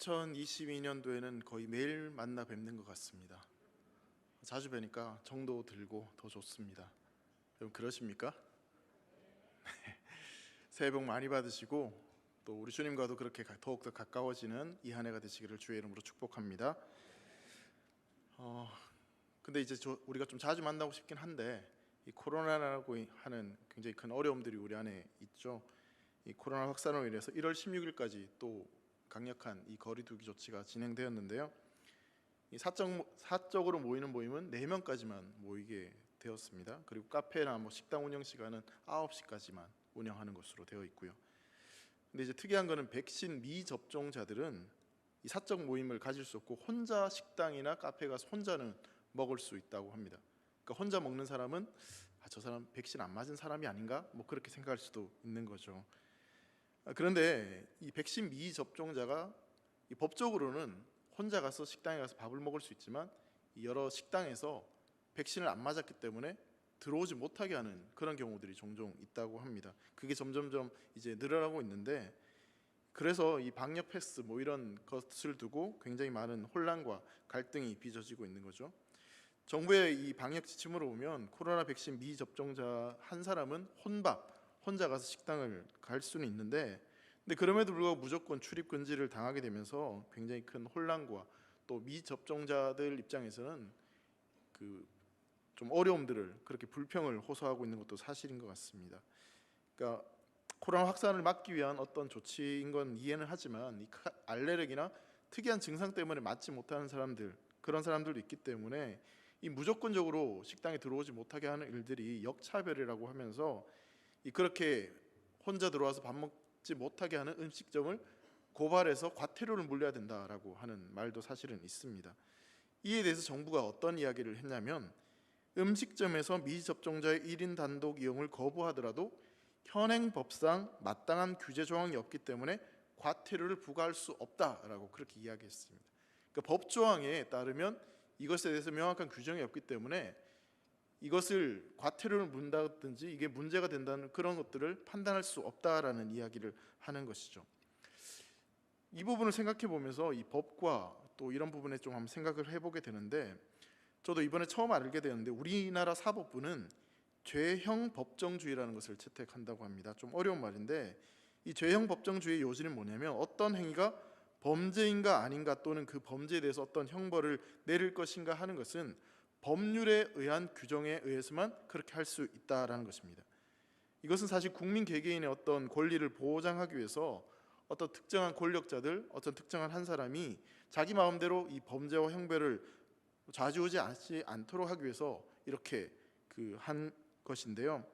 2022년도에는 거의 매일 만나 뵙는 것 같습니다. 자주 뵈니까 정도 들고 더 좋습니다. 여러분 그러십니까? 새해 복 많이 받으시고 또 우리 주님과도 그렇게 더욱더 가까워지는 이 한 해가 되시기를 주의 이름으로 축복합니다. 근데 이제 우리가 좀 자주 만나고 싶긴 한데 이 코로나라고 하는 굉장히 큰 어려움들이 우리 안에 있죠. 이 코로나 확산으로 인해서 1월 16일까지 또 강력한 이 거리두기 조치가 진행되었는데요. 이 사적으로 모이는 모임은 4명까지만 모이게 되었습니다. 그리고 카페나 식당 운영 시간은 9시까지만 운영하는 것으로 되어 있고요. 근데 이제 특이한 거는 백신 미접종자들은 이 사적 모임을 가질 수 없고 혼자 식당이나 카페 가서 혼자는 먹을 수 있다고 합니다. 그러니까 혼자 먹는 사람은 저 사람 백신 안 맞은 사람이 아닌가? 그렇게 생각할 수도 있는 거죠. 그런데 이 백신 미접종자가 법적으로는 혼자 가서 식당에 가서 밥을 먹을 수 있지만 여러 식당에서 백신을 안 맞았기 때문에 들어오지 못하게 하는 그런 경우들이 종종 있다고 합니다. 그게 점점점 이제 늘어나고 있는데, 그래서 이 방역 패스 이런 것을 두고 굉장히 많은 혼란과 갈등이 빚어지고 있는 거죠. 정부의 이 방역 지침으로 보면 코로나 백신 미접종자 한 사람은 혼자 가서 식당을 갈 수는 있는데, 근데 그럼에도 불구하고 무조건 출입 금지를 당하게 되면서 굉장히 큰 혼란과 또 미접종자들 입장에서는 좀 어려움들을, 그렇게 불평을 호소하고 있는 것도 사실인 것 같습니다. 그러니까 코로나 확산을 막기 위한 어떤 조치인 건 이해는 하지만 이 알레르기나 특이한 증상 때문에 맞지 못하는 사람들, 그런 사람들도 있기 때문에 이 무조건적으로 식당에 들어오지 못하게 하는 일들이 역차별이라고 하면서 그렇게 혼자 들어와서 밥 먹지 못하게 하는 음식점을 고발해서 과태료를 물려야 된다라고 하는 말도 사실은 있습니다. 이에 대해서 정부가 어떤 이야기를 했냐면, 음식점에서 미접종자의 1인 단독 이용을 거부하더라도 현행 법상 마땅한 규제 조항이 없기 때문에 과태료를 부과할 수 없다라고 그렇게 이야기했습니다. 그러니까 법 조항에 따르면 이것에 대해서 명확한 규정이 없기 때문에 이것을 과태료를 문다든지 이게 문제가 된다는 그런 것들을 판단할 수 없다라는 이야기를 하는 것이죠. 이 부분을 생각해 보면서 이 법과 또 이런 부분에 좀 한번 생각을 해보게 되는데, 저도 이번에 처음 알게 되었는데 우리나라 사법부는 죄형 법정주의라는 것을 채택한다고 합니다. 좀 어려운 말인데, 이 죄형 법정주의의 요지는 뭐냐면 어떤 행위가 범죄인가 아닌가 또는 그 범죄에 대해서 어떤 형벌을 내릴 것인가 하는 것은 법률에 의한 규정에 의해서만 그렇게 할 수 있다라는 것입니다. 이것은 사실 국민 개개인의 어떤 권리를 보장하기 위해서 어떤 특정한 권력자들, 어떤 특정한 한 사람이 자기 마음대로 이 범죄와 형벌을 좌지우지하지 않도록 하기 위해서 이렇게 한 것인데요.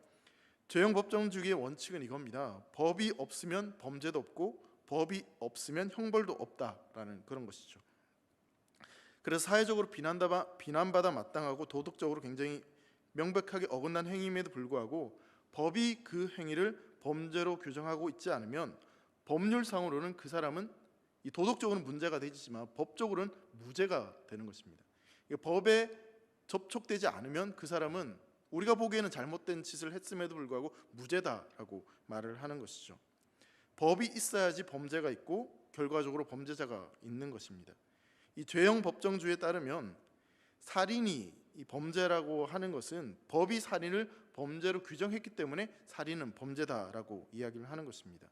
죄형 법정주의의 원칙은 이겁니다. 법이 없으면 범죄도 없고 법이 없으면 형벌도 없다라는 그런 것이죠. 그래서 사회적으로 비난받아 마땅하고 도덕적으로 굉장히 명백하게 어긋난 행위임에도 불구하고 법이 그 행위를 범죄로 규정하고 있지 않으면 법률상으로는 그 사람은 이 도덕적으로는 문제가 되지만 법적으로는 무죄가 되는 것입니다. 법에 접촉되지 않으면 그 사람은 우리가 보기에는 잘못된 짓을 했음에도 불구하고 무죄다라고 말을 하는 것이죠. 법이 있어야지 범죄가 있고 결과적으로 범죄자가 있는 것입니다. 이 죄형 법정주의에 따르면 살인이 이 범죄라고 하는 것은 법이 살인을 범죄로 규정했기 때문에 살인은 범죄다라고 이야기를 하는 것입니다.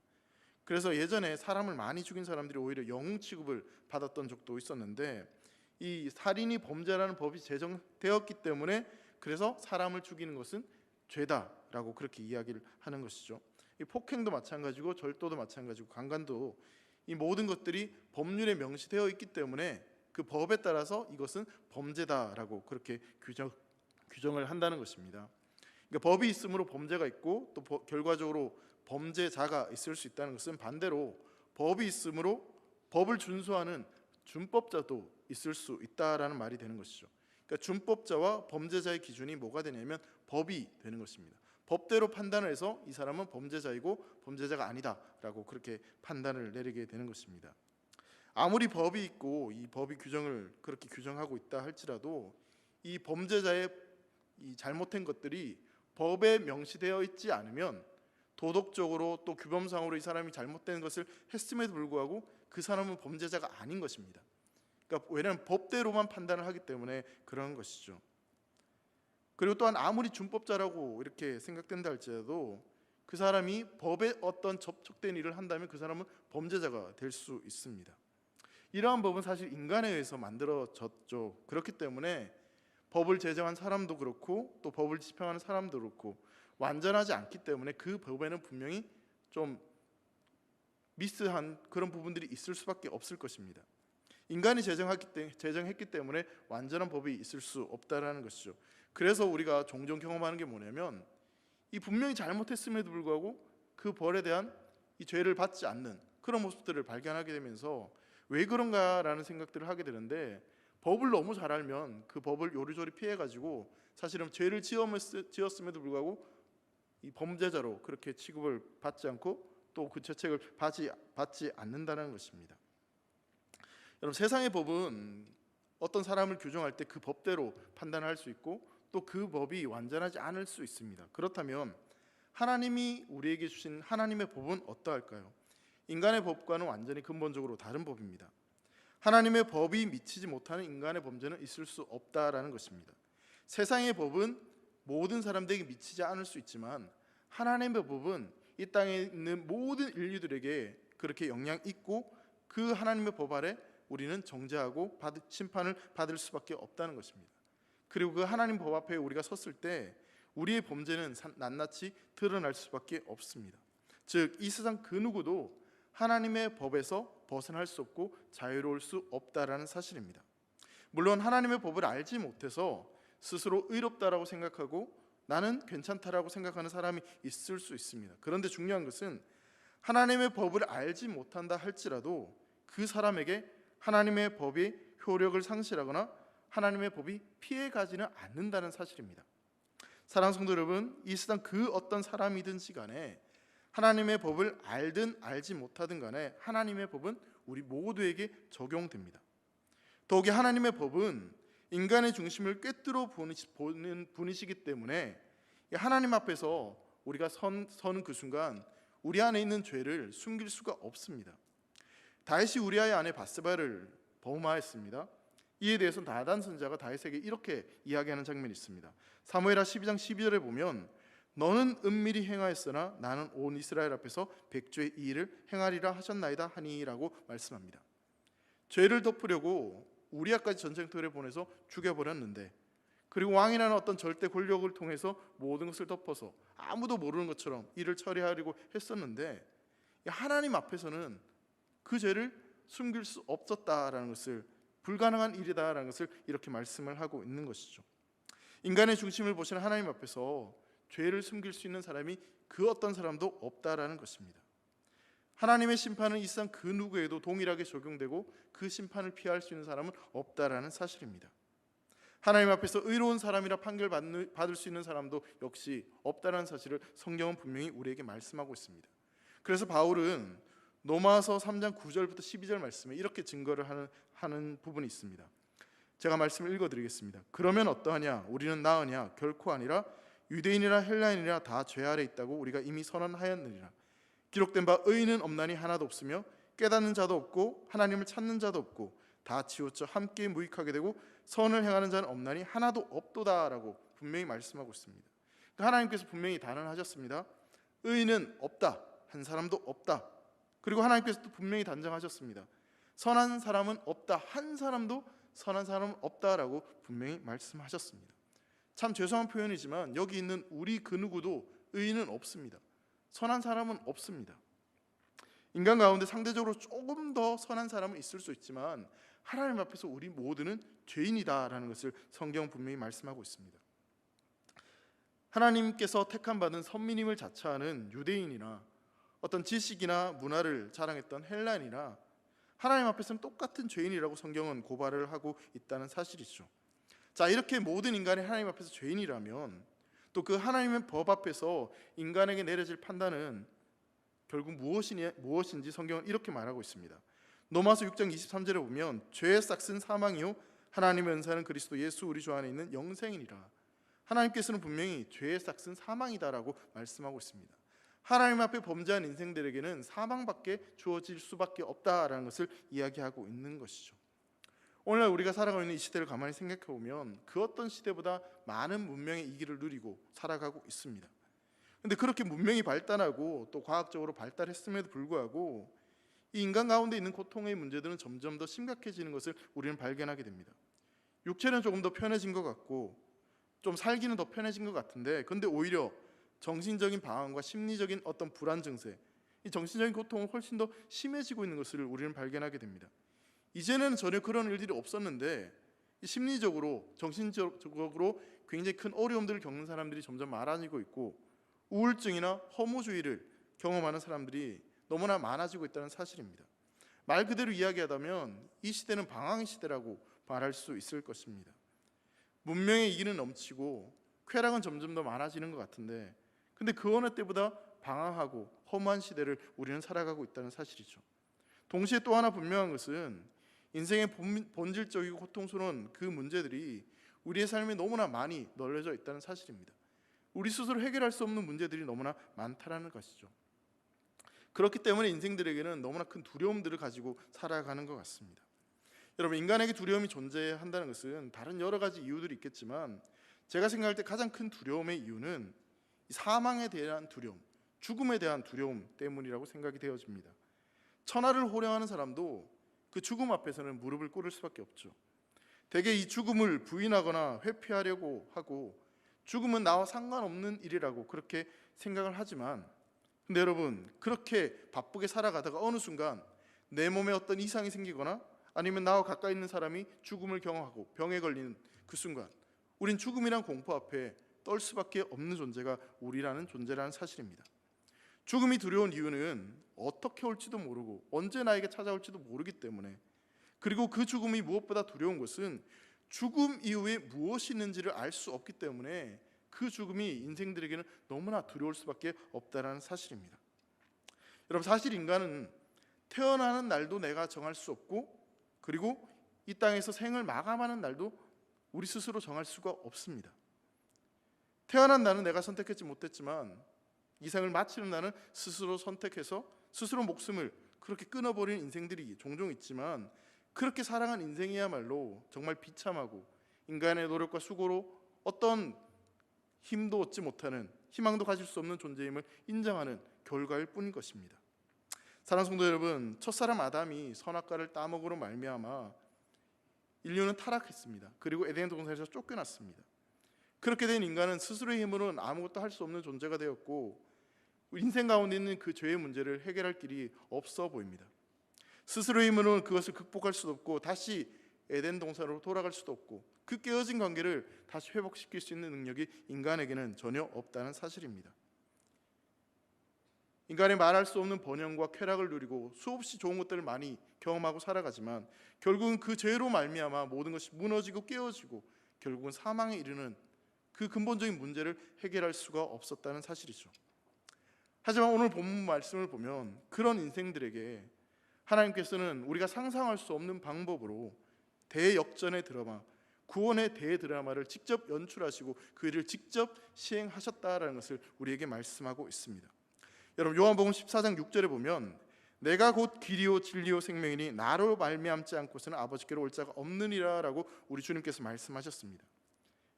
그래서 예전에 사람을 많이 죽인 사람들이 오히려 영웅 취급을 받았던 적도 있었는데, 이 살인이 범죄라는 법이 제정되었기 때문에 그래서 사람을 죽이는 것은 죄다라고 그렇게 이야기를 하는 것이죠. 이 폭행도 마찬가지고 절도도 마찬가지고 강간도, 이 모든 것들이 법률에 명시되어 있기 때문에 그 법에 따라서 이것은 범죄다라고 그렇게 규정을 한다는 것입니다. 그러니까 법이 있으므로 범죄가 있고 또 결과적으로 범죄자가 있을 수 있다는 것은 반대로 법이 있으므로 법을 준수하는 준법자도 있을 수 있다라는 말이 되는 것이죠. 그러니까 준법자와 범죄자의 기준이 뭐가 되냐면 법이 되는 것입니다. 법대로 판단을 해서 이 사람은 범죄자이고 범죄자가 아니다라고 그렇게 판단을 내리게 되는 것입니다. 아무리 법이 있고 이 법이 규정을 그렇게 규정하고 있다 할지라도 이 범죄자의 이 잘못된 것들이 법에 명시되어 있지 않으면 도덕적으로 또 규범상으로 이 사람이 잘못된 것을 했음에도 불구하고 그 사람은 범죄자가 아닌 것입니다. 그러니까 왜냐하면 법대로만 판단을 하기 때문에 그런 것이죠. 그리고 또한 아무리 준법자라고 이렇게 생각된다 할지라도 그 사람이 법에 어떤 접촉된 일을 한다면 그 사람은 범죄자가 될 수 있습니다. 이러한 법은 사실 인간에 의해서 만들어졌죠. 그렇기 때문에 법을 제정한 사람도 그렇고 또 법을 집행하는 사람도 그렇고 완전하지 않기 때문에 그 법에는 분명히 좀 미스한 그런 부분들이 있을 수밖에 없을 것입니다. 인간이 제정했기 때문에 완전한 법이 있을 수 없다라는 것이죠. 그래서 우리가 종종 경험하는 게 뭐냐면 이 분명히 잘못했음에도 불구하고 그 벌에 대한 이 죄를 받지 않는 그런 모습들을 발견하게 되면서 왜 그런가라는 생각들을 하게 되는데, 법을 너무 잘 알면 그 법을 요리조리 피해가지고 사실은 죄를 지었음에도 불구하고 이 범죄자로 그렇게 취급을 받지 않고 또 그 죄책을 받지 않는다는 것입니다. 여러분, 세상의 법은 어떤 사람을 규정할 때 그 법대로 판단할 수 있고 또 그 법이 완전하지 않을 수 있습니다. 그렇다면 하나님이 우리에게 주신 하나님의 법은 어떠할까요? 인간의 법과는 완전히 근본적으로 다른 법입니다. 하나님의 법이 미치지 못하는 인간의 범죄는 있을 수 없다라는 것입니다. 세상의 법은 모든 사람들에게 미치지 않을 수 있지만 하나님의 법은 이 땅에 있는 모든 인류들에게 그렇게 영향 있고 그 하나님의 법 아래 우리는 정죄하고 심판을 받을 수밖에 없다는 것입니다. 그리고 그 하나님 법 앞에 우리가 섰을 때 우리의 범죄는 낱낱이 드러날 수밖에 없습니다. 즉, 이 세상 그 누구도 하나님의 법에서 벗어날 수 없고 자유로울 수 없다라는 사실입니다. 물론 하나님의 법을 알지 못해서 스스로 의롭다라고 생각하고 나는 괜찮다라고 생각하는 사람이 있을 수 있습니다. 그런데 중요한 것은 하나님의 법을 알지 못한다 할지라도 그 사람에게 하나님의 법이 효력을 상실하거나 하나님의 법이 피해가지는 않는다는 사실입니다. 사랑하는 성도 여러분, 이 세상 그 어떤 사람이든지 간에 하나님의 법을 알든 알지 못하든 간에 하나님의 법은 우리 모두에게 적용됩니다. 더욱이 하나님의 법은 인간의 중심을 꿰뚫어 보는 분이시기 때문에 하나님 앞에서 우리가 서는 그 순간 우리 안에 있는 죄를 숨길 수가 없습니다. 다윗이 우리아의 아내 밧세바를 범하였습니다. 이에 대해서 나단 선지자가 다윗에게 이렇게 이야기하는 장면이 있습니다. 사무엘하 12장 12절에 보면 너는 은밀히 행하였으나 나는 온 이스라엘 앞에서 백조의 이 일을 행하리라 하셨나이다 하니라고 말씀합니다. 죄를 덮으려고 우리아까지 전쟁터에 보내서 죽여버렸는데, 그리고 왕이라는 어떤 절대 권력을 통해서 모든 것을 덮어서 아무도 모르는 것처럼 일을 처리하려고 했었는데 하나님 앞에서는 그 죄를 숨길 수 없었다라는 것을, 불가능한 일이다라는 것을 이렇게 말씀을 하고 있는 것이죠. 인간의 중심을 보시는 하나님 앞에서 죄를 숨길 수 있는 사람이 그 어떤 사람도 없다라는 것입니다. 하나님의 심판은 이 세상 그 누구에도 동일하게 적용되고 그 심판을 피할 수 있는 사람은 없다라는 사실입니다. 하나님 앞에서 의로운 사람이라 판결받을 수 있는 사람도 역시 없다라는 사실을 성경은 분명히 우리에게 말씀하고 있습니다. 그래서 바울은 로마서 3장 9절부터 12절 말씀에 이렇게 증거를 하는 부분이 있습니다. 제가 말씀을 읽어드리겠습니다. 그러면 어떠하냐? 우리는 나으냐? 결코 아니라 유대인이라 헬라인이라 다 죄 아래 있다고 우리가 이미 선언하였느니라. 기록된 바 의인은 없나니 하나도 없으며 깨닫는 자도 없고 하나님을 찾는 자도 없고 다 치우쳐 함께 무익하게 되고 선을 행하는 자는 없나니 하나도 없도다라고 분명히 말씀하고 있습니다. 하나님께서 분명히 단언하셨습니다. 의인은 없다, 한 사람도 없다. 그리고 하나님께서 또 분명히 단정하셨습니다. 선한 사람은 없다, 한 사람도 선한 사람은 없다라고 분명히 말씀하셨습니다. 참 죄송한 표현이지만 여기 있는 우리 그 누구도 의인은 없습니다. 선한 사람은 없습니다. 인간 가운데 상대적으로 조금 더 선한 사람은 있을 수 있지만 하나님 앞에서 우리 모두는 죄인이다라는 것을 성경은 분명히 말씀하고 있습니다. 하나님께서 택함 받은 선민임을 자처하는 유대인이나 어떤 지식이나 문화를 자랑했던 헬라인이나 하나님 앞에서는 똑같은 죄인이라고 성경은 고발을 하고 있다는 사실이죠. 자, 이렇게 모든 인간이 하나님 앞에서 죄인이라면 또 그 하나님의 법 앞에서 인간에게 내려질 판단은 결국 무엇인지 성경은 이렇게 말하고 있습니다. 로마서 6장 23절에 보면 죄의 싹은 사망이요 하나님의 은사는 그리스도 예수 우리 주 안에 있는 영생이니라. 하나님께서는 분명히 죄의 싹은 사망이다라고 말씀하고 있습니다. 하나님 앞에 범죄한 인생들에게는 사망밖에 주어질 수밖에 없다라는 것을 이야기하고 있는 것이죠. 오늘날 우리가 살아가고 있는 이 시대를 가만히 생각해 보면 그 어떤 시대보다 많은 문명의 이기를 누리고 살아가고 있습니다. 그런데 그렇게 문명이 발달하고 또 과학적으로 발달했음에도 불구하고 이 인간 가운데 있는 고통의 문제들은 점점 더 심각해지는 것을 우리는 발견하게 됩니다. 육체는 조금 더 편해진 것 같고 좀 살기는 더 편해진 것 같은데, 근데 오히려 정신적인 방황과 심리적인 어떤 불안 증세, 이 정신적인 고통은 훨씬 더 심해지고 있는 것을 우리는 발견하게 됩니다. 이전에는 전혀 그런 일들이 없었는데 심리적으로 정신적으로 굉장히 큰 어려움들을 겪는 사람들이 점점 많아지고 있고, 우울증이나 허무주의를 경험하는 사람들이 너무나 많아지고 있다는 사실입니다. 말 그대로 이야기하자면 이 시대는 방황의 시대라고 말할 수 있을 것입니다. 문명의 이기는 넘치고 쾌락은 점점 더 많아지는 것 같은데, 근데 그 어느 때보다 방황하고 허무한 시대를 우리는 살아가고 있다는 사실이죠. 동시에 또 하나 분명한 것은 인생의 본질적이고 고통스러운 그 문제들이 우리의 삶에 너무나 많이 널려져 있다는 사실입니다. 우리 스스로 해결할 수 없는 문제들이 너무나 많다는 것이죠. 그렇기 때문에 인생들에게는 너무나 큰 두려움들을 가지고 살아가는 것 같습니다. 여러분, 인간에게 두려움이 존재한다는 것은 다른 여러 가지 이유들이 있겠지만 제가 생각할 때 가장 큰 두려움의 이유는 사망에 대한 두려움, 죽음에 대한 두려움 때문이라고 생각이 되어집니다. 천하를 호령하는 사람도 그 죽음 앞에서는 무릎을 꿇을 수밖에 없죠. 대개 이 죽음을 부인하거나 회피하려고 하고 죽음은 나와 상관없는 일이라고 그렇게 생각을 하지만, 근데 여러분, 그렇게 바쁘게 살아가다가 어느 순간 내 몸에 어떤 이상이 생기거나 아니면 나와 가까이 있는 사람이 죽음을 경험하고 병에 걸리는 그 순간 우린 죽음이란 공포 앞에 떨 수밖에 없는 존재가 우리라는 존재라는 사실입니다. 죽음이 두려운 이유는 어떻게 올지도 모르고 언제 나에게 찾아올지도 모르기 때문에, 그리고 그 죽음이 무엇보다 두려운 것은 죽음 이후에 무엇이 있는지를 알 수 없기 때문에 그 죽음이 인생들에게는 너무나 두려울 수밖에 없다는 사실입니다. 여러분, 사실 인간은 태어나는 날도 내가 정할 수 없고, 그리고 이 땅에서 생을 마감하는 날도 우리 스스로 정할 수가 없습니다. 태어난 나는 내가 선택했지 못했지만 이 생을 마치는 나는 스스로 선택해서 스스로 목숨을 그렇게 끊어버리는 인생들이 종종 있지만, 그렇게 살아간 인생이야말로 정말 비참하고 인간의 노력과 수고로 어떤 힘도 얻지 못하는, 희망도 가질 수 없는 존재임을 인정하는 결과일 뿐인 것입니다. 사랑하는 성도 여러분, 첫사람 아담이 선악과를 따먹으로 말미암아 인류는 타락했습니다. 그리고 에덴 동산에서 쫓겨났습니다. 그렇게 된 인간은 스스로의 힘으로는 아무것도 할 수 없는 존재가 되었고, 인생 가운데 있는 그 죄의 문제를 해결할 길이 없어 보입니다. 스스로의 힘으로는 그것을 극복할 수도 없고 다시 에덴 동산으로 돌아갈 수도 없고 그 깨어진 관계를 다시 회복시킬 수 있는 능력이 인간에게는 전혀 없다는 사실입니다. 인간이 말할 수 없는 번영과 쾌락을 누리고 수없이 좋은 것들을 많이 경험하고 살아가지만 결국은 그 죄로 말미암아 모든 것이 무너지고 깨어지고 결국은 사망에 이르는 그 근본적인 문제를 해결할 수가 없었다는 사실이죠. 하지만 오늘 본문 말씀을 보면 그런 인생들에게 하나님께서는 우리가 상상할 수 없는 방법으로 대역전의 드라마, 구원의 대드라마를 직접 연출하시고 그 일을 직접 시행하셨다라는 것을 우리에게 말씀하고 있습니다. 여러분, 요한복음 14장 6절에 보면 내가 곧 길이요 진리요 생명이니 나로 말미암지 않고서는 아버지께로 올 자가 없느니라라고 우리 주님께서 말씀하셨습니다.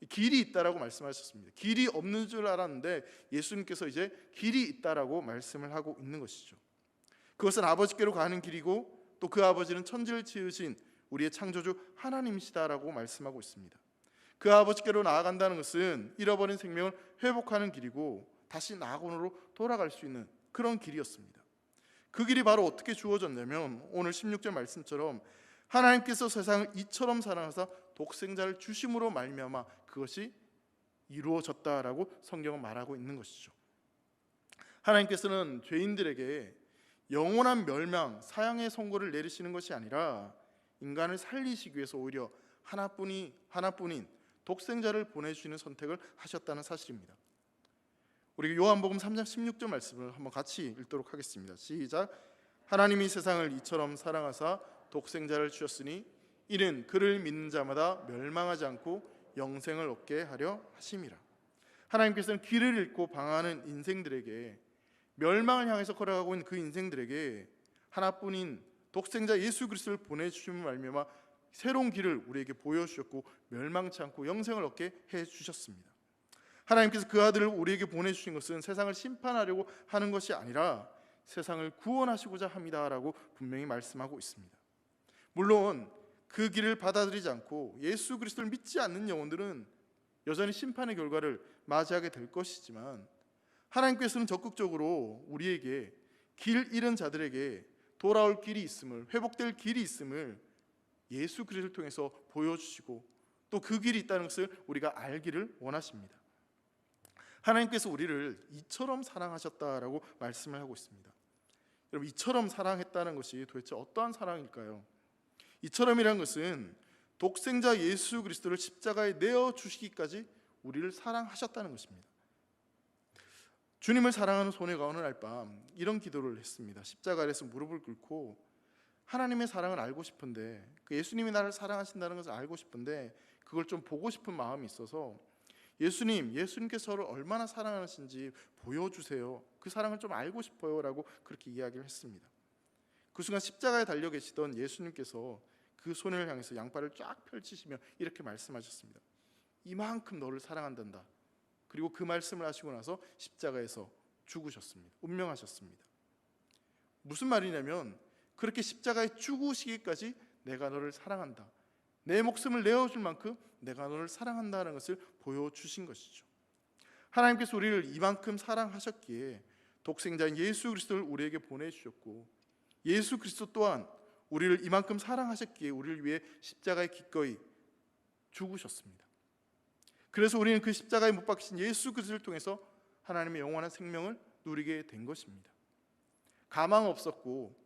길이 있다라고 말씀하셨습니다. 길이 없는 줄 알았는데 예수님께서 이제 길이 있다라고 말씀을 하고 있는 것이죠. 그것은 아버지께로 가는 길이고 또 그 아버지는 천지를 지으신 우리의 창조주 하나님이시다라고 말씀하고 있습니다. 그 아버지께로 나아간다는 것은 잃어버린 생명을 회복하는 길이고 다시 낙원으로 돌아갈 수 있는 그런 길이었습니다. 그 길이 바로 어떻게 주어졌냐면 오늘 16절 말씀처럼 하나님께서 세상을 이처럼 사랑하사 독생자를 주심으로 말미암아 그것이 이루어졌다라고 성경은 말하고 있는 것이죠. 하나님께서는 죄인들에게 영원한 멸망, 사형의 선고를 내리시는 것이 아니라 인간을 살리시기 위해서 오히려 하나뿐인 독생자를 보내주시는 선택을 하셨다는 사실입니다. 우리 요한복음 3장 16절 말씀을 한번 같이 읽도록 하겠습니다. 시작. 하나님이 세상을 이처럼 사랑하사 독생자를 주셨으니 이는 그를 믿는 자마다 멸망하지 않고 영생을 얻게 하려 하심이라. 하나님께서는 길을 잃고 방황하는 인생들에게 멸망을 향해서 걸어가고 있는 그 인생들에게 하나뿐인 독생자 예수 그리스도를 보내주심을 말미암아 새로운 길을 우리에게 보여주셨고 멸망치 않고 영생을 얻게 해주셨습니다. 하나님께서 그 아들을 우리에게 보내주신 것은 세상을 심판하려고 하는 것이 아니라 세상을 구원하시고자 합니다라고 분명히 말씀하고 있습니다. 물론 그 길을 받아들이지 않고 예수 그리스도를 믿지 않는 영혼들은 여전히 심판의 결과를 맞이하게 될 것이지만, 하나님께서는 적극적으로 우리에게 길 잃은 자들에게 돌아올 길이 있음을, 회복될 길이 있음을 예수 그리스도를 통해서 보여주시고 또 그 길이 있다는 것을 우리가 알기를 원하십니다. 하나님께서 우리를 이처럼 사랑하셨다라고 말씀을 하고 있습니다. 여러분, 이처럼 사랑했다는 것이 도대체 어떠한 사랑일까요? 이처럼이라는 것은 독생자 예수 그리스도를 십자가에 내어주시기까지 우리를 사랑하셨다는 것입니다. 주님을 사랑하는 소녀가 어느 날 밤 이런 기도를 했습니다. 십자가 아래서 무릎을 꿇고 하나님의 사랑을 알고 싶은데, 그 예수님이 나를 사랑하신다는 것을 알고 싶은데 그걸 좀 보고 싶은 마음이 있어서 예수님께서 저를 얼마나 사랑하시는지 보여주세요. 그 사랑을 좀 알고 싶어요 라고 그렇게 이야기를 했습니다. 그 순간 십자가에 달려 계시던 예수님께서 그 소녀를 향해서 양팔을 쫙 펼치시며 이렇게 말씀하셨습니다. 이만큼 너를 사랑한단다. 그리고 그 말씀을 하시고 나서 십자가에서 죽으셨습니다. 운명하셨습니다. 무슨 말이냐면, 그렇게 십자가에 죽으시기까지 내가 너를 사랑한다, 내 목숨을 내어줄 만큼 내가 너를 사랑한다는 것을 보여주신 것이죠. 하나님께서 우리를 이만큼 사랑하셨기에 독생자인 예수 그리스도를 우리에게 보내주셨고, 예수 그리스도 또한 우리를 이만큼 사랑하셨기에 우리를 위해 십자가에 기꺼이 죽으셨습니다. 그래서 우리는 그 십자가에 못 박히신 예수 그리스도를 통해서 하나님의 영원한 생명을 누리게 된 것입니다. 가망 없었고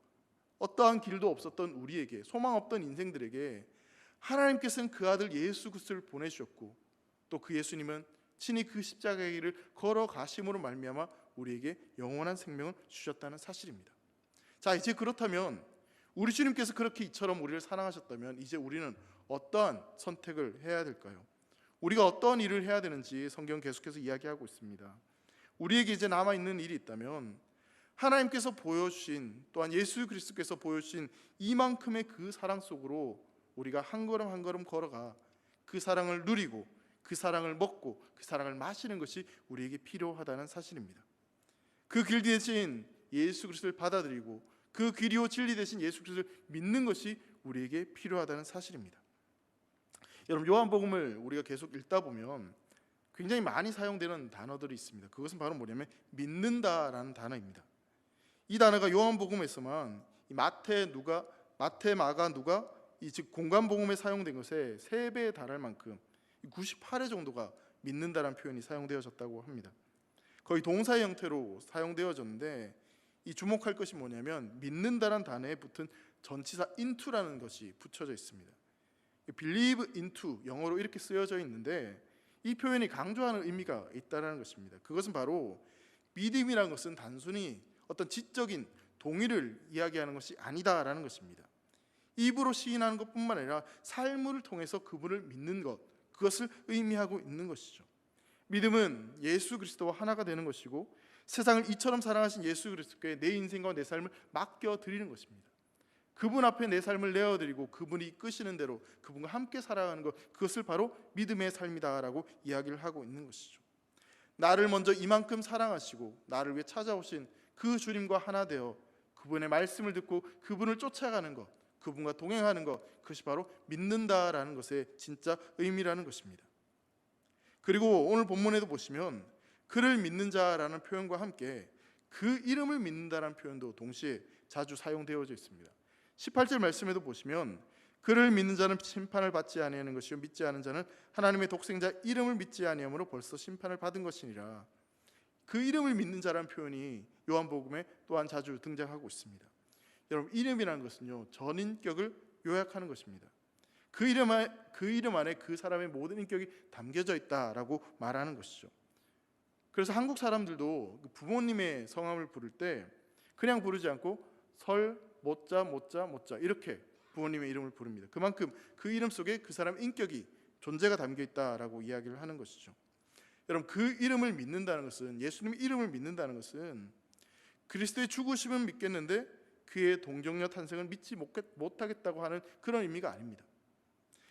어떠한 길도 없었던 우리에게, 소망 없던 인생들에게 하나님께서는 그 아들 예수 그리스도를 보내주셨고 또 그 예수님은 친히 그 십자가의 길을 걸어가심으로 말미암아 우리에게 영원한 생명을 주셨다는 사실입니다. 자, 이제 그렇다면 우리 주님께서 그렇게 이처럼 우리를 사랑하셨다면 이제 우리는 어떠한 선택을 해야 될까요? 우리가 어떤 일을 해야 되는지 성경 계속해서 이야기하고 있습니다. 우리에게 이제 남아있는 일이 있다면, 하나님께서 보여주신, 또한 예수 그리스도께서 보여주신 이만큼의 그 사랑 속으로 우리가 한 걸음 한 걸음 걸어가 그 사랑을 누리고 그 사랑을 먹고 그 사랑을 마시는 것이 우리에게 필요하다는 사실입니다. 그 길 대신 예수 그리스도를 받아들이고 그 길이요 진리 대신 예수 그리스도를 믿는 것이 우리에게 필요하다는 사실입니다. 여러분, 요한복음을 우리가 계속 읽다 보면 굉장히 많이 사용되는 단어들이 있습니다. 그것은 바로 뭐냐면 믿는다라는 단어입니다. 이 단어가 요한복음에서만 마태, 마가, 누가 즉 공관복음에 사용된 것에 3배에 달할 만큼 98회 정도가 믿는다라는 표현이 사용되어졌다고 합니다. 거의 동사의 형태로 사용되어졌는데, 이 주목할 것이 뭐냐면 믿는다라는 단어에 붙은 전치사 into라는 것이 붙여져 있습니다. believe into, 영어로 이렇게 쓰여져 있는데 이 표현이 강조하는 의미가 있다는 것입니다. 그것은 바로 믿음이라는 것은 단순히 어떤 지적인 동의를 이야기하는 것이 아니다라는 것입니다. 입으로 시인하는 것뿐만 아니라 삶을 통해서 그분을 믿는 것, 그것을 의미하고 있는 것이죠. 믿음은 예수 그리스도와 하나가 되는 것이고 세상을 이처럼 사랑하신 예수 그리스도께 내 인생과 내 삶을 맡겨드리는 것입니다. 그분 앞에 내 삶을 내어드리고 그분이 이끄시는 대로 그분과 함께 살아가는 것, 그것을 바로 믿음의 삶이다라고 이야기를 하고 있는 것이죠. 나를 먼저 이만큼 사랑하시고 나를 위해 찾아오신 그 주님과 하나 되어 그분의 말씀을 듣고 그분을 쫓아가는 것, 그분과 동행하는 것, 그것이 바로 믿는다라는 것의 진짜 의미라는 것입니다. 그리고 오늘 본문에도 보시면 그를 믿는 자라는 표현과 함께 그 이름을 믿는다라는 표현도 동시에 자주 사용되어져 있습니다. 18절 말씀에도 보시면 그를 믿는 자는 심판을 받지 아니하는 것이요 믿지 않은 자는 하나님의 독생자 이름을 믿지 아니함으로 벌써 심판을 받은 것이니라. 그 이름을 믿는 자라는 표현이 요한복음에 또한 자주 등장하고 있습니다. 여러분, 이름이라는 것은요 전인격을 요약하는 것입니다. 그 이름 안에 그 사람의 모든 인격이 담겨져 있다라고 말하는 것이죠. 그래서 한국 사람들도 부모님의 성함을 부를 때 그냥 부르지 않고 설, 모자 이렇게 부모님의 이름을 부릅니다. 그만큼 그 이름 속에 그 사람의 인격이, 존재가 담겨 있다라고 이야기를 하는 것이죠. 여러분, 그 이름을 믿는다는 것은, 예수님의 이름을 믿는다는 것은 그리스도의 죽으심은 믿겠는데 그의 동정녀 탄생을 믿지 못하겠다고 하는 그런 의미가 아닙니다.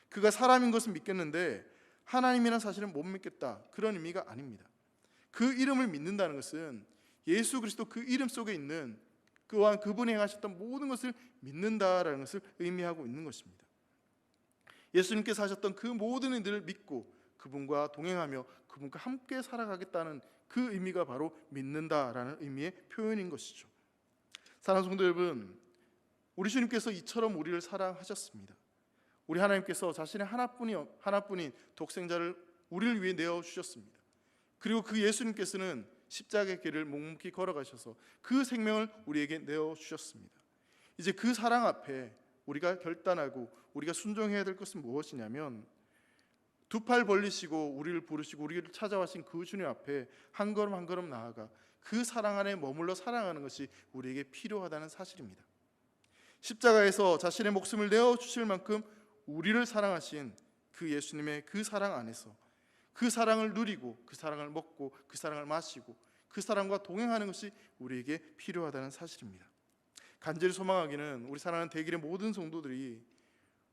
그가 사람인 것은 믿겠는데 하나님이라는 사실은 못 믿겠다, 그런 의미가 아닙니다. 그 이름을 믿는다는 것은 예수 그리스도 그 이름 속에 있는 그와 그분이 행하셨던 모든 것을 믿는다라는 것을 의미하고 있는 것입니다. 예수님께서 하셨던 그 모든 일들을 믿고 그분과 동행하며 그분과 함께 살아가겠다는 그 의미가 바로 믿는다라는 의미의 표현인 것이죠. 사랑하는 성도 여러분, 우리 주님께서 이처럼 우리를 사랑하셨습니다. 우리 하나님께서 자신의 하나뿐인 독생자를 우리를 위해 내어주셨습니다. 그리고 그 예수님께서는 십자가의 길을 묵묵히 걸어가셔서 그 생명을 우리에게 내어주셨습니다. 이제 그 사랑 앞에 우리가 결단하고 우리가 순종해야 될 것은 무엇이냐면, 두 팔 벌리시고 우리를 부르시고 우리를 찾아와신 그 주님 앞에 한 걸음 한 걸음 나아가 그 사랑 안에 머물러 살아가는 것이 우리에게 필요하다는 사실입니다. 십자가에서 자신의 목숨을 내어주실 만큼 우리를 사랑하신 그 예수님의 그 사랑 안에서 그 사랑을 누리고 그 사랑을 먹고 그 사랑을 마시고 그 사랑과 동행하는 것이 우리에게 필요하다는 사실입니다. 간절히 소망하기는 우리 사랑하는 대길의 모든 성도들이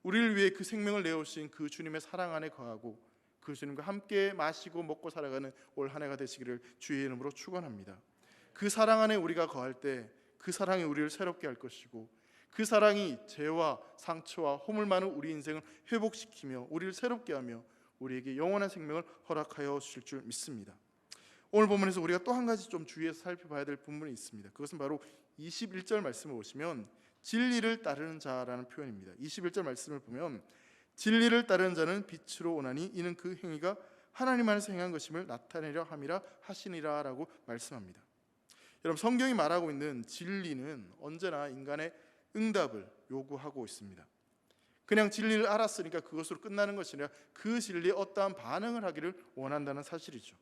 우리를 위해 그 생명을 내어주신 그 주님의 사랑 안에 거하고 그 주님과 함께 마시고 먹고 살아가는 올 한 해가 되시기를 주의 이름으로 축원합니다. 그 사랑 안에 우리가 거할 때 그 사랑이 우리를 새롭게 할 것이고 그 사랑이 죄와 상처와 허물 많은 우리 인생을 회복시키며 우리를 새롭게 하며 우리에게 영원한 생명을 허락하여 주실 줄 믿습니다. 오늘 본문에서 우리가 또 한 가지 좀 주의해서 살펴봐야 될 부분이 있습니다. 그것은 바로 21절 말씀을 보시면 진리를 따르는 자라는 표현입니다. 21절 말씀을 보면 진리를 따르는 자는 빛으로 오나니 이는 그 행위가 하나님 안에서 행한 것임을 나타내려 함이라 하시니라 라고 말씀합니다. 여러분, 성경이 말하고 있는 진리는 언제나 인간의 응답을 요구하고 있습니다. 그냥 진리를 알았으니까 그것으로 끝나는 것이 아니라 그 진리에 어떠한 반응을 하기를 원한다는 사실이죠.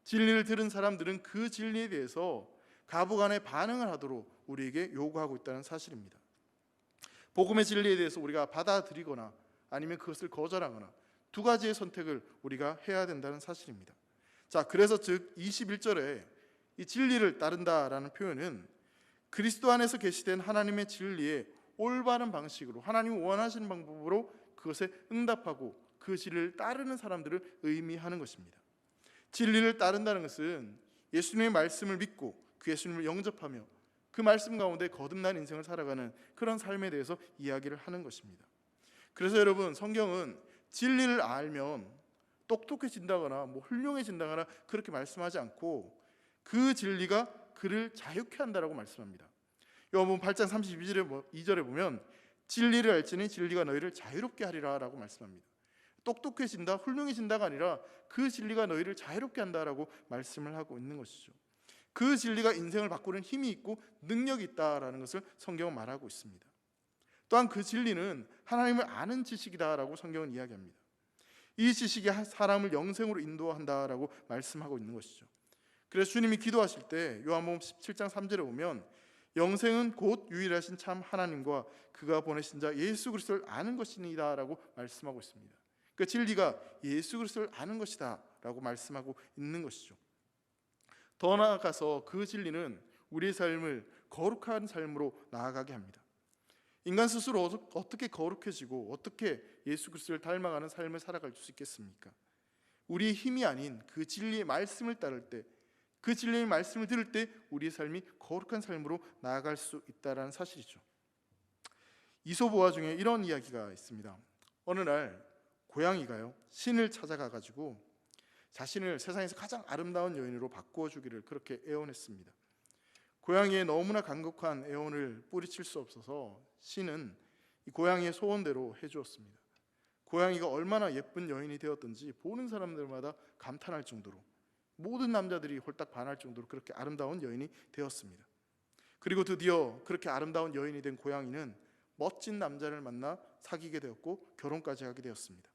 진리를 들은 사람들은 그 진리에 대해서 가부간의 반응을 하도록 우리에게 요구하고 있다는 사실입니다. 복음의 진리에 대해서 우리가 받아들이거나 아니면 그것을 거절하거나 두 가지의 선택을 우리가 해야 된다는 사실입니다. 자, 그래서 즉 21절에 이 진리를 따른다라는 표현은 그리스도 안에서 계시된 하나님의 진리에 올바른 방식으로 하나님이 원하시는 방법으로 그것에 응답하고 그 진리를 따르는 사람들을 의미하는 것입니다. 진리를 따른다는 것은 예수님의 말씀을 믿고 그 예수님을 영접하며 그 말씀 가운데 거듭난 인생을 살아가는 그런 삶에 대해서 이야기를 하는 것입니다. 그래서 여러분, 성경은 진리를 알면 똑똑해진다거나 훌륭해진다거나 그렇게 말씀하지 않고 그 진리가 그를 자유케 한다라고 말씀합니다. 요한복음 8장 32절에 보면 진리를 알지니 진리가 너희를 자유롭게 하리라 라고 말씀합니다. 똑똑해진다, 훌륭해진다가 아니라 그 진리가 너희를 자유롭게 한다라고 말씀을 하고 있는 것이죠. 그 진리가 인생을 바꾸는 힘이 있고 능력이 있다라는 것을 성경은 말하고 있습니다. 또한 그 진리는 하나님을 아는 지식이다라고 성경은 이야기합니다. 이 지식이 사람을 영생으로 인도한다라고 말씀하고 있는 것이죠. 그래서 주님이 기도하실 때 요한복음 17장 3절에 보면 영생은 곧 유일하신 참 하나님과 그가 보내신 자 예수 그리스도를 아는 것이니이다 라고 말씀하고 있습니다. 그 진리가 예수 그리스도를 아는 것이다 라고 말씀하고 있는 것이죠. 더 나아가서 그 진리는 우리의 삶을 거룩한 삶으로 나아가게 합니다. 인간 스스로 어떻게 거룩해지고 어떻게 예수 그리스도를 닮아가는 삶을 살아갈 수 있겠습니까? 우리의 힘이 아닌 그 진리의 말씀을 따를 때, 그 진리의 말씀을 들을 때 우리의 삶이 거룩한 삶으로 나아갈 수 있다는 사실이죠. 이솝우화 중에 이런 이야기가 있습니다. 어느 날 고양이가요, 신을 찾아가가지고 자신을 세상에서 가장 아름다운 여인으로 바꾸어주기를 그렇게 애원했습니다. 고양이의 너무나 간곡한 애원을 뿌리칠 수 없어서 신은 이 고양이의 소원대로 해주었습니다. 고양이가 얼마나 예쁜 여인이 되었던지 보는 사람들마다 감탄할 정도로, 모든 남자들이 홀딱 반할 정도로 그렇게 아름다운 여인이 되었습니다. 그리고 드디어 그렇게 아름다운 여인이 된 고양이는 멋진 남자를 만나 사귀게 되었고 결혼까지 하게 되었습니다.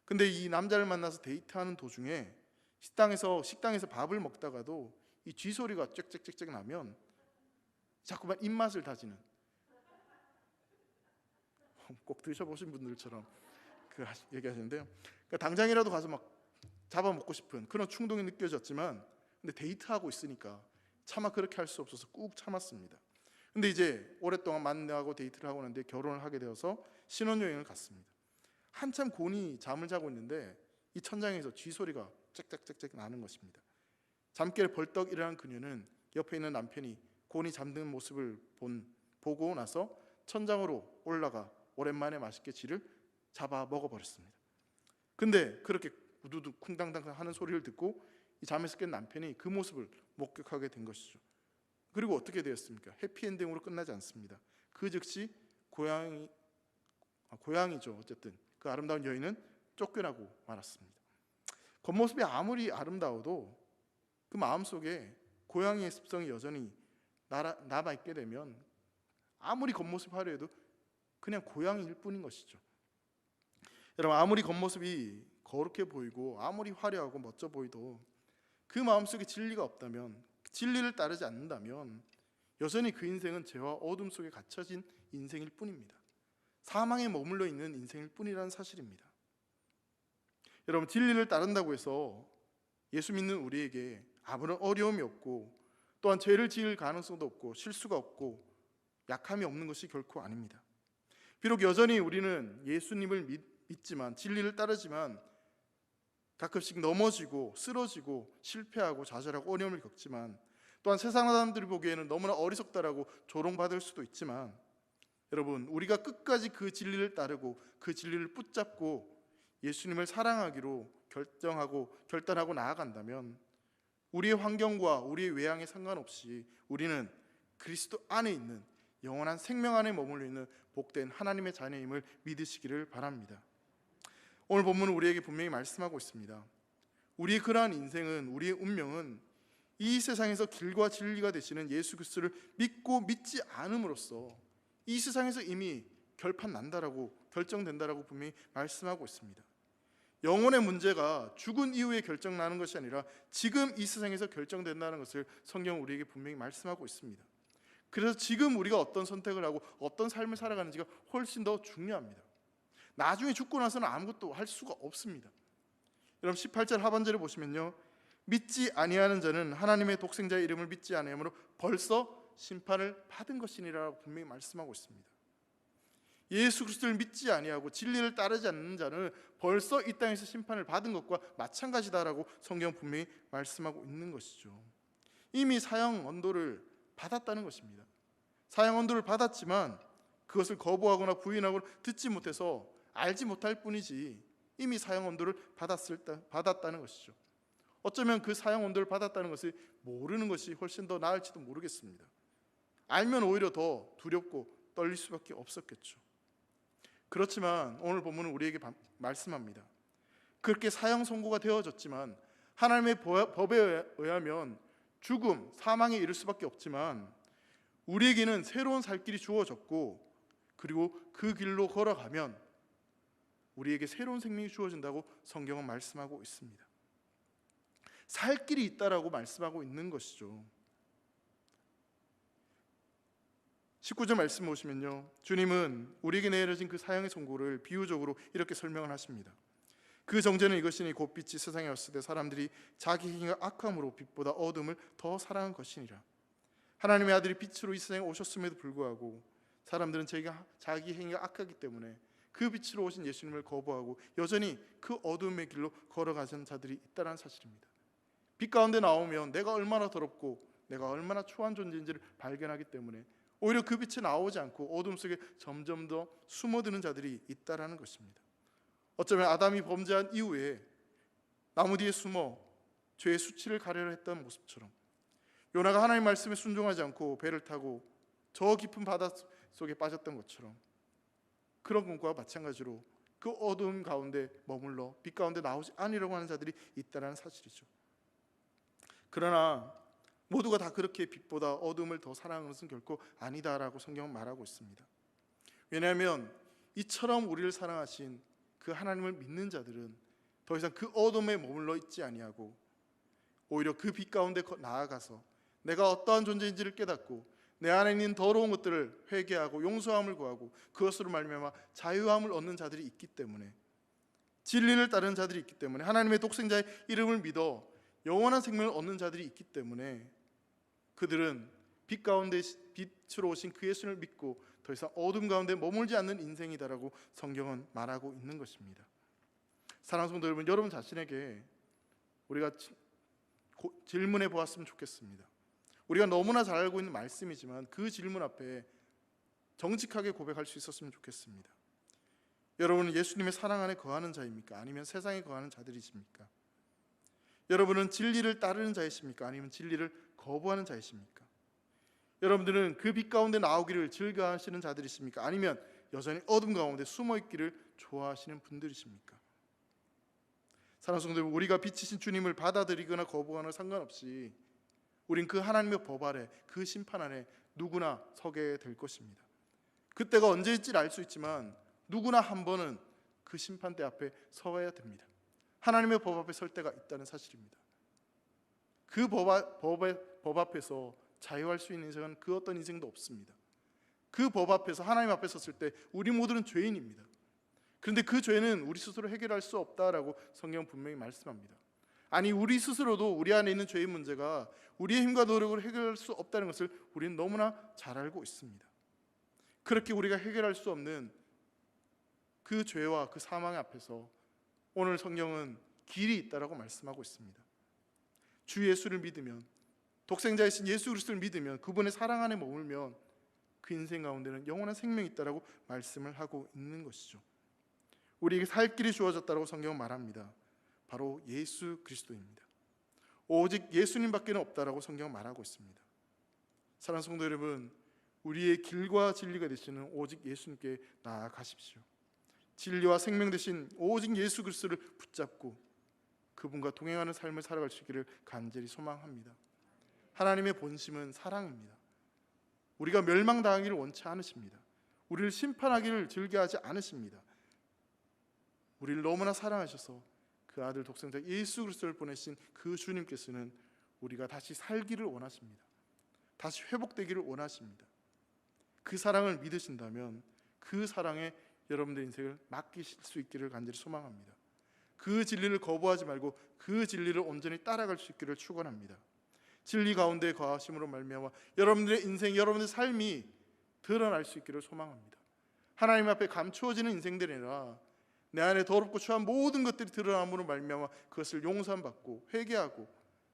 근데 이 남자를 만나서 데이트하는 도중에 식당에서 밥을 먹다가도 이 쥐소리가 짹짹짹짹 나면 자꾸만 입맛을 다지는, 꼭 드셔보신 분들처럼 그 얘기하시는데요. 그러니까 당장이라도 가서 막 잡아먹고 싶은 그런 충동이 느껴졌지만, 근데 데이트하고 있으니까 차마 그렇게 할 수 없어서 꾹 참았습니다. 근데 이제 오랫동안 만나고 데이트를 하고 나는데 결혼을 하게 되어서 신혼여행을 갔습니다. 한참 곤히 잠을 자고 있는데 이 천장에서 쥐소리가 짹짹짹짹 나는 것입니다. 잠결에 벌떡 일어난 그녀는 옆에 있는 남편이 곤히 잠든 모습을 보고 나서 천장으로 올라가 오랜만에 맛있게 쥐를 잡아 먹어버렸습니다. 근데 그렇게 우두두 쿵당당 하는 소리를 듣고 이 잠에서 깬 남편이 그 모습을 목격하게 된 것이죠. 그리고 어떻게 되었습니까? 해피엔딩으로 끝나지 않습니다. 그 즉시 고양이죠. 어쨌든 그 아름다운 여인은 쫓겨나고 말았습니다. 겉모습이 아무리 아름다워도 그 마음속에 고양이의 습성이 여전히 남아있게 되면 아무리 겉모습 화려해도 그냥 고양이일 뿐인 것이죠. 여러분, 아무리 겉모습이 거룩해 보이고 아무리 화려하고 멋져 보이도 그 마음속에 진리가 없다면, 진리를 따르지 않는다면 여전히 그 인생은 죄와 어둠 속에 갇혀진 인생일 뿐입니다. 사망에 머물러 있는 인생일 뿐이라는 사실입니다. 여러분, 진리를 따른다고 해서 예수 믿는 우리에게 아무런 어려움이 없고 또한 죄를 지을 가능성도 없고 실수가 없고 약함이 없는 것이 결코 아닙니다. 비록 여전히 우리는 예수님을 믿지만, 진리를 따르지만 가끔씩 넘어지고 쓰러지고 실패하고 좌절하고 어려움을 겪지만, 또한 세상 사람들이 보기에는 너무나 어리석다라고 조롱받을 수도 있지만, 여러분, 우리가 끝까지 그 진리를 따르고 그 진리를 붙잡고 예수님을 사랑하기로 결단하고 나아간다면 우리의 환경과 우리의 외향에 상관없이 우리는 그리스도 안에 있는 영원한 생명 안에 머물러 있는 복된 하나님의 자녀임을 믿으시기를 바랍니다. 오늘 본문은 우리에게 분명히 말씀하고 있습니다. 우리의 그러한 인생은, 우리의 운명은 이 세상에서 길과 진리가 되시는 예수 그리스도를 믿고 믿지 않음으로써 이 세상에서 이미 결판 난다라고, 결정된다라고 분명히 말씀하고 있습니다. 영혼의 문제가 죽은 이후에 결정나는 것이 아니라 지금 이 세상에서 결정된다는 것을 성경은 우리에게 분명히 말씀하고 있습니다. 그래서 지금 우리가 어떤 선택을 하고 어떤 삶을 살아가는지가 훨씬 더 중요합니다. 나중에 죽고 나서는 아무것도 할 수가 없습니다. 여러분, 18절 하반절을 보시면요, 믿지 아니하는 자는 하나님의 독생자의 이름을 믿지 아니하므로 벌써 심판을 받은 것이니라고 분명히 말씀하고 있습니다. 예수 그리스도를 믿지 아니하고 진리를 따르지 않는 자는 벌써 이 땅에서 심판을 받은 것과 마찬가지다라고 성경은 분명히 말씀하고 있는 것이죠. 이미 사형 언도를 받았다는 것입니다. 사형 언도를 받았지만 그것을 거부하거나 부인하거나 듣지 못해서 알지 못할 뿐이지 이미 사형 언도를 받았다는 것이죠. 어쩌면 그 사형 언도를 받았다는 것을 모르는 것이 훨씬 더 나을지도 모르겠습니다. 알면 오히려 더 두렵고 떨릴 수밖에 없었겠죠. 그렇지만 오늘 본문은 우리에게 말씀합니다. 그렇게 사형 선고가 되어졌지만, 하나님의 법에 의하면 죽음, 사망에 이를 수밖에 없지만 우리에게는 새로운 살 길이 주어졌고, 그리고 그 길로 걸어가면 우리에게 새로운 생명이 주어진다고 성경은 말씀하고 있습니다. 살 길이 있다라고 말씀하고 있는 것이죠. 19절 말씀 보시면요, 주님은 우리에게 내려진 그 사형의 선고를 비유적으로 이렇게 설명을 하십니다. 그 정죄는 이것이니 곧 빛이 세상에 왔을 때 사람들이 자기 행위가 악함으로 빛보다 어둠을 더 사랑한 것이니라. 하나님의 아들이 빛으로 이 세상에 오셨음에도 불구하고 사람들은 자기 행위가 악하기 때문에 그 빛으로 오신 예수님을 거부하고 여전히 그 어둠의 길로 걸어가는 자들이 있다는 사실입니다. 빛 가운데 나오면 내가 얼마나 더럽고 내가 얼마나 초한 존재인지를 발견하기 때문에 오히려 그 빛에 나오지 않고 어둠 속에 점점 더 숨어드는 자들이 있다는 것입니다. 어쩌면 아담이 범죄한 이후에 나무 뒤에 숨어 죄의 수치를 가려려 했던 모습처럼, 요나가 하나님 말씀에 순종하지 않고 배를 타고 저 깊은 바다 속에 빠졌던 것처럼, 그런 것과 마찬가지로 그 어두운 가운데 머물러 빛 가운데 나오지 않으려고 하는 자들이 있다는 사실이죠. 그러나 모두가 다 그렇게 빛보다 어둠을 더 사랑하는 것은 결코 아니다라고 성경은 말하고 있습니다. 왜냐하면 이처럼 우리를 사랑하신 그 하나님을 믿는 자들은 더 이상 그 어둠에 머물러 있지 아니하고 오히려 그 빛 가운데 나아가서 내가 어떠한 존재인지를 깨닫고 내 안에 있는 더러운 것들을 회개하고 용서함을 구하고 그것으로 말미암아 자유함을 얻는 자들이 있기 때문에, 진리를 따르는 자들이 있기 때문에, 하나님의 독생자의 이름을 믿어 영원한 생명을 얻는 자들이 있기 때문에 그들은 빛 가운데 빛으로 오신 그 예수를 믿고 더 이상 어둠 가운데 머물지 않는 인생이다라고 성경은 말하고 있는 것입니다. 사랑하는 성도 여러분, 여러분 자신에게 우리가 질문해 보았으면 좋겠습니다. 우리가 너무나 잘 알고 있는 말씀이지만 그 질문 앞에 정직하게 고백할 수 있었으면 좋겠습니다. 여러분은 예수님의 사랑 안에 거하는 자입니까? 아니면 세상에 거하는 자들이십니까? 여러분은 진리를 따르는 자이십니까? 아니면 진리를 거부하는 자이십니까? 여러분들은 그 빛 가운데 나오기를 즐거워하시는 자들이십니까? 아니면 여전히 어둠 가운데 숨어있기를 좋아하시는 분들이십니까? 사랑하는 성도 여러분, 우리가 빛이신 주님을 받아들이거나 거부하거나 상관없이 우린 그 하나님의 법 아래, 그 심판 안에 누구나 서게 될 것입니다. 그때가 언제일지 알 수 있지만 누구나 한 번은 그 심판대 앞에 서야 됩니다. 하나님의 법 앞에 설 때가 있다는 사실입니다. 그 법 앞에서 자유할 수 있는 인생은 그 어떤 인생도 없습니다. 그 법 앞에서, 하나님 앞에 섰을 때 우리 모두는 죄인입니다. 그런데 그 죄는 우리 스스로 해결할 수 없다라고 성경 분명히 말씀합니다. 아니, 우리 스스로도 우리 안에 있는 죄의 문제가 우리의 힘과 노력으로 해결할 수 없다는 것을 우리는 너무나 잘 알고 있습니다. 그렇게 우리가 해결할 수 없는 그 죄와 그 사망 앞에서 오늘 성경은 길이 있다라고 말씀하고 있습니다. 주 예수를 믿으면, 독생자이신 예수 그리스도를 믿으면, 그분의 사랑 안에 머물면 그 인생 가운데는 영원한 생명이 있다라고 말씀을 하고 있는 것이죠. 우리에게 살 길이 주어졌다라고 성경은 말합니다. 바로 예수 그리스도입니다. 오직 예수님밖에는 없다라고 성경은 말하고 있습니다. 사랑하는 성도 여러분, 우리의 길과 진리가 되시는 오직 예수님께 나아가십시오. 진리와 생명 되신 오직 예수 그리스도를 붙잡고 그분과 동행하는 삶을 살아갈 수 있기를 간절히 소망합니다. 하나님의 본심은 사랑입니다. 우리가 멸망당하기를 원치 않으십니다. 우리를 심판하기를 즐겨하지 않으십니다. 우리를 너무나 사랑하셔서 그 아들 독생자 예수 그리스도를 보내신 그 주님께서는 우리가 다시 살기를 원하십니다. 다시 회복되기를 원하십니다. 그 사랑을 믿으신다면 그 사랑에 여러분들 인생을 맡기실 수 있기를 간절히 소망합니다. 그 진리를 거부하지 말고 그 진리를 온전히 따라갈 수 있기를 축원합니다. 진리 가운데 거하심으로 말미암아 여러분들의 인생, 여러분의 삶이 드러날 수 있기를 소망합니다. 하나님 앞에 감추어지는 인생들이 아니라 내 안에 더럽고 추한 모든 것들이 드러남으로 말미암아 그것을 용서받고 회개하고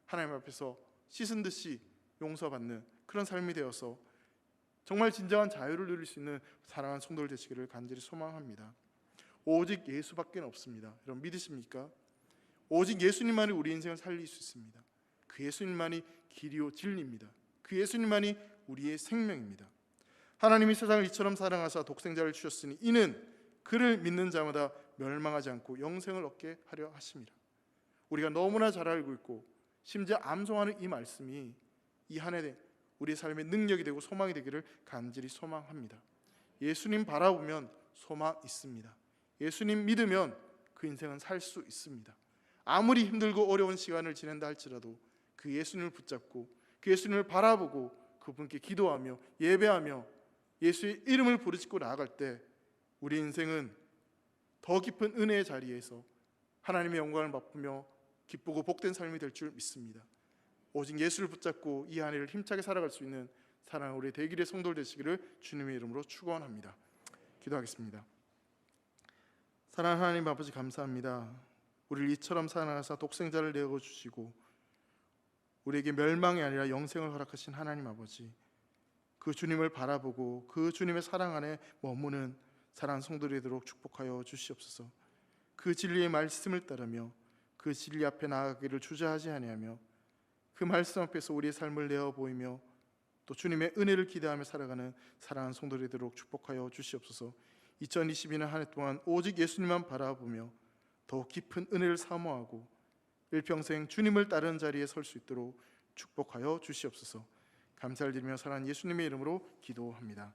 하나님 앞에서 씻은 듯이 용서받는 그런 삶이 되어서 정말 진정한 자유를 누릴 수 있는 사랑하는 성도들 되시기를 간절히 소망합니다. 오직 예수밖에 없습니다. 여러분 믿으십니까? 오직 예수님만이 우리 인생을 살릴 수 있습니다. 그 예수님만이 길이요 진리입니다. 그 예수님만이 우리의 생명입니다. 하나님이 세상을 이처럼 사랑하사 독생자를 주셨으니 이는 그를 믿는 자마다 멸망하지 않고 영생을 얻게 하려 하심이라. 우리가 너무나 잘 알고 있고 심지어 암송하는 이 말씀이 이 한 해 우리의 삶의 능력이 되고 소망이 되기를 간절히 소망합니다. 예수님 바라보면 소망 있습니다. 예수님 믿으면 그 인생은 살 수 있습니다. 아무리 힘들고 어려운 시간을 지낸다 할지라도 그 예수님을 붙잡고 그 예수님을 바라보고 그분께 기도하며 예배하며 예수의 이름을 부르짖고 나아갈 때 우리 인생은 더 깊은 은혜의 자리에서 하나님의 영광을 맛보며 기쁘고 복된 삶이 될 줄 믿습니다. 오직 예수를 붙잡고 이 한 해를 힘차게 살아갈 수 있는 사랑하는 우리 대길의 성도들 되시기를 주님의 이름으로 축원합니다. 기도하겠습니다. 사랑하는 하나님 아버지, 감사합니다. 우리를 이처럼 사랑하사 독생자를 내어주시고 우리에게 멸망이 아니라 영생을 허락하신 하나님 아버지, 그 주님을 바라보고 그 주님의 사랑 안에 머무는 사랑하는 성도들이 되도록 축복하여 주시옵소서. 그 진리의 말씀을 따르며 그 진리 앞에 나아가기를 주저하지 아니하며 그 말씀 앞에서 우리의 삶을 내어 보이며 또 주님의 은혜를 기대하며 살아가는 사랑하는 성도들이 되도록 축복하여 주시옵소서. 2022년 한 해 동안 오직 예수님만 바라보며 더욱 깊은 은혜를 사모하고 일평생 주님을 따르는 자리에 설 수 있도록 축복하여 주시옵소서. 감사를 드리며 사랑하는 예수님의 이름으로 기도합니다.